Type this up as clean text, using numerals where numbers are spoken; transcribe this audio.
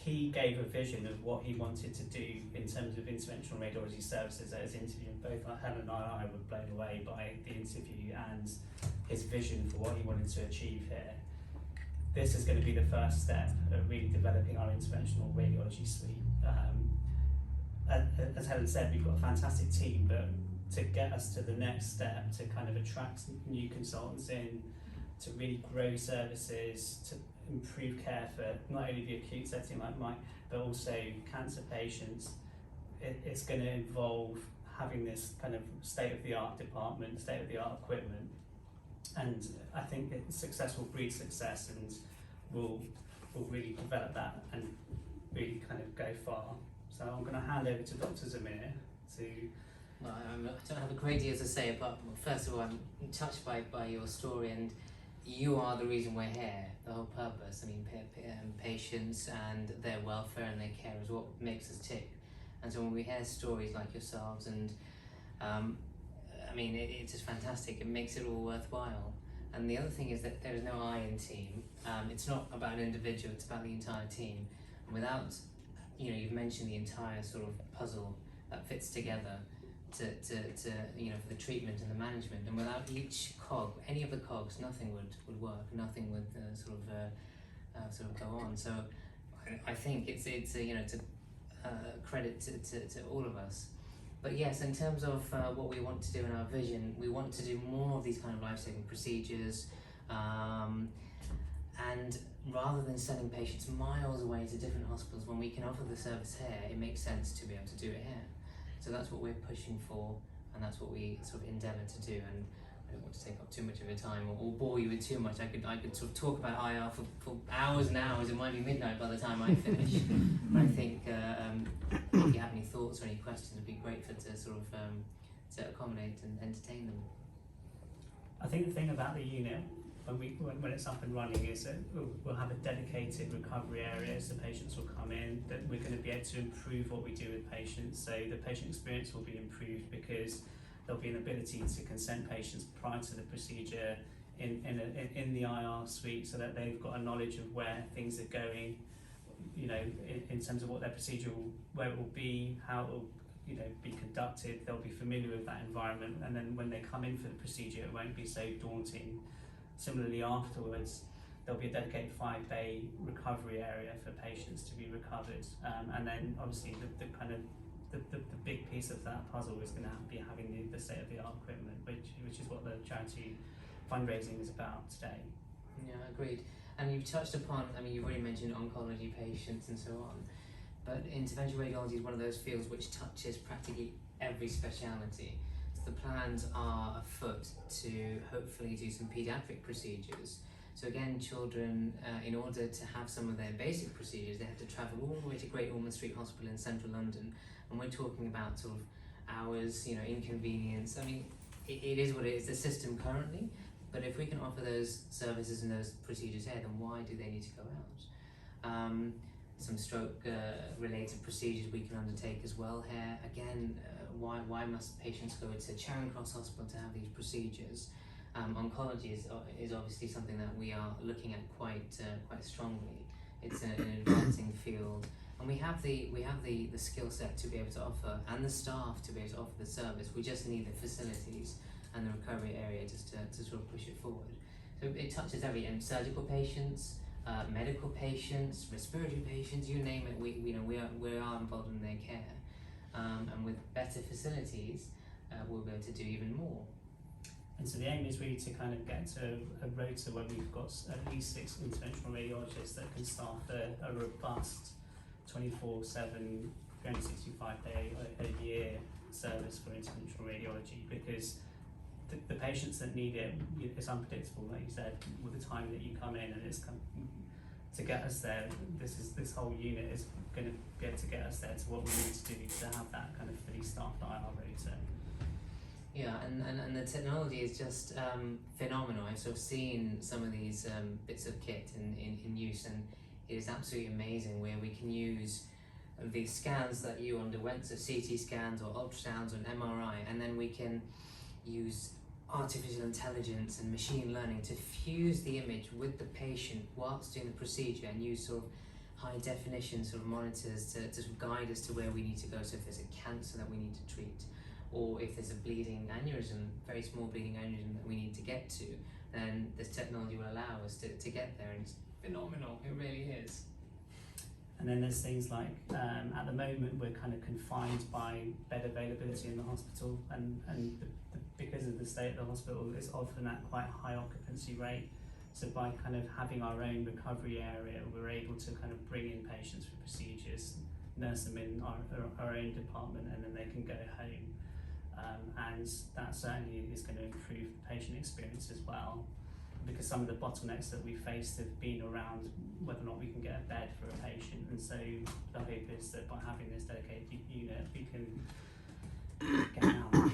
he gave a vision of what he wanted to do in terms of interventional radiology services at his interview, and both Helen and I were blown away by the interview and his vision for what he wanted to achieve here. This is going to be the first step of really developing our interventional radiology suite. As Helen said, we've got a fantastic team, but to get us to the next step, to kind of attract new consultants in, to really grow services, to improve care for not only the acute setting like Mike, but also cancer patients, it's going to involve having this kind of state-of-the-art department, state-of-the-art equipment. And I think that success will breed success, and we'll really develop that and really kind of go far. So I'm going to hand over to Dr. Zamir to... Well, I don't have a great deal to say, but first of all, I'm touched by your story, and you are the reason we're here, the whole purpose. I mean, patients and their welfare and their care is what makes us tick. And so when we hear stories like yourselves, and I mean, it's just fantastic. It makes it all worthwhile. And the other thing is that there is no I in team. It's not about an individual, it's about the entire team. And without, you know, you've mentioned the entire sort of puzzle that fits together to you know, for the treatment and the management. And without each cog, any of the cogs, nothing would work. Nothing would sort of go on. So I think it's a, you know, it's a credit to all of us. But yes, in terms of what we want to do in our vision, we want to do more of these kind of life-saving procedures, and rather than sending patients miles away to different hospitals, when we can offer the service here, it makes sense to be able to do it here. So that's what we're pushing for, and that's what we sort of endeavour to do. And I don't want to take up too much of your time or bore you with too much. I could sort of talk about IR for hours and hours. It might be midnight by the time I finish. But I think if you have any thoughts or any questions, it'd be great to sort of to accommodate and entertain them. I think the thing about the unit, when it's up and running, is that we'll have a dedicated recovery area, so patients will come in, that we're going to be able to improve what we do with patients. So the patient experience will be improved because there'll be an ability to consent patients prior to the procedure in the IR suite, so that they've got a knowledge of where things are going, you know, in terms of what their procedure where it will be, how it will, you know, be conducted. They'll be familiar with that environment, and then when they come in for the procedure, it won't be so daunting. Similarly, afterwards, there'll be a dedicated 5-bay recovery area for patients to be recovered, and then obviously the big piece of that puzzle is going to be having the state-of-the-art equipment, which is what the charity fundraising is about today. Yeah, agreed. And you've touched upon, I mean, you've already mentioned oncology patients and so on, but interventional radiology is one of those fields which touches practically every speciality. The plans are afoot to hopefully do some paediatric procedures. So again, children, in order to have some of their basic procedures, they have to travel all the way to Great Ormond Street Hospital in central London. And we're talking about sort of hours, you know, inconvenience. I mean, it is what it is, the system currently. But if we can offer those services and those procedures here, then why do they need to go out? Some stroke related procedures we can undertake as well here. Again, why must patients go to Charing Cross Hospital to have these procedures? Oncology is obviously something that we are looking at quite strongly. It's an advancing field, and we have the skill set to be able to offer, and the staff to be able to offer the service. We just need the facilities and the recovery area just to sort of push it forward. So it touches every end: surgical patients, medical patients, respiratory patients, you name it. We are involved in their care. And with better facilities, we'll be able to do even more. And so the aim is really to kind of get to a rota where we've got at least 6 interventional radiologists that can staff a robust 24/7, 365-day a year service for interventional radiology, because the patients that need it, it's unpredictable, like you said, with the time that you come in, and it's to get us there. This whole unit is going to be able to get us there to what we need to do to have that kind of fully staffed IR rota. Yeah, and the technology is just phenomenal. I've sort of seen some of these bits of kit in use, and it is absolutely amazing where we can use the scans that you underwent, so CT scans or ultrasounds or an MRI, and then we can use artificial intelligence and machine learning to fuse the image with the patient whilst doing the procedure, and use sort of high definition sort of monitors to sort of guide us to where we need to go. So if there's a cancer that we need to treat, or if there's a bleeding aneurysm, very small bleeding aneurysm that we need to get to, then this technology will allow us to get there, and it's phenomenal, it really is. And then there's things like, at the moment we're kind of confined by bed availability in the hospital, and because of the state of the hospital, it's often at quite a high occupancy rate. So by kind of having our own recovery area, we're able to kind of bring in patients for procedures, nurse them in our own department, and then they can go home. And that certainly is going to improve the patient experience as well, because some of the bottlenecks that we faced have been around whether or not we can get a bed for a patient, and so the hope is that by having this dedicated unit we can get around that.